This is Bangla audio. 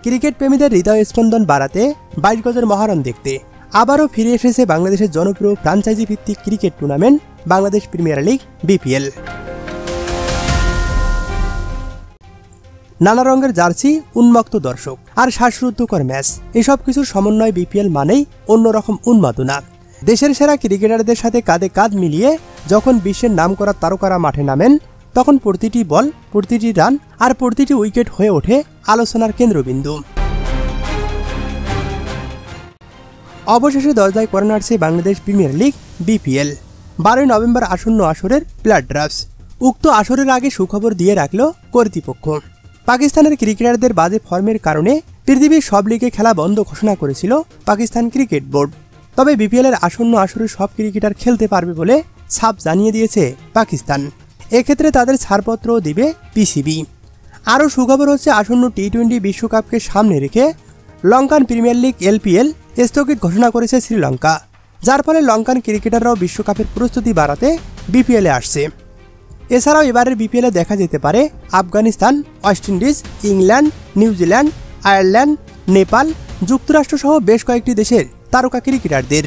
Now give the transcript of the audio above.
ক্রিকেট প্রেমীদের হৃদয় স্পন্দন বাড়াতে 22 গজের মহারণ দেখতে আবারও ফিরে এসেছে বাংলাদেশের জনপ্রিয় ফ্র্যাঞ্চাইজি ভিত্তিক cricket tournament Bangladesh premier league BPL. নানা রঙের জার্সি, উন্মুক্ত দর্শক আর শ্বাসরুদ্ধকর ম্যাচ, এসব কিছুর সমন্বয় বিপিএল মানেই অন্যরকম উন্মাদনা। দেশের সেরা ক্রিকেটারদের সাথে কাঁধে কাঁধ মিলিয়ে যখন বিশ্বের নামকরা তারকারা মাঠে নামেন, তখন প্রতিটি বল, প্রতিটি রান আর প্রতিটি উইকেট হয়ে ওঠে আলোচনার কেন্দ্রবিন্দু। অবশেষে দরজায় করে নাড়ছে Bangladesh premier league BPL. 12 November আসন্ন আসরের প্লেয়ার ড্রাফট। উক্ত আসরের আগে সুখবর দিয়ে রাখল কর্তৃপক্ষ। পাকিস্তানের ক্রিকেটারদের বাজে ফর্মের কারণে পৃথিবীর সব লিগে খেলা বন্ধ ঘোষণা করেছিল পাকিস্তান ক্রিকেট বোর্ড। তবে বিপিএলের আসন্ন আসরে সব ক্রিকেটার খেলতে পারবে বলে সাফ জানিয়ে দিয়েছে পাকিস্তান। এক্ষেত্রে তাদের ছাড়পত্রও দিবে পিসিবি। আরও সুখবর হচ্ছে আসন্ন টি-20 বিশ্বকাপকে সামনে রেখে লঙ্কান প্রিমিয়ার লিগ এলপিএল স্থগিত ঘোষণা করেছে শ্রীলঙ্কা, যার ফলে লঙ্কান ক্রিকেটাররাও বিশ্বকাপের প্রস্তুতি বাড়াতে বিপিএলে আসছে। এছাড়াও এবারের বিপিএলে দেখা যেতে পারে Afghanistan, West Indies, England, New Zealand, Ireland, Nepal, যুক্তরাষ্ট্র সহ বেশ কয়েকটি দেশের তারকা ক্রিকেটারদের।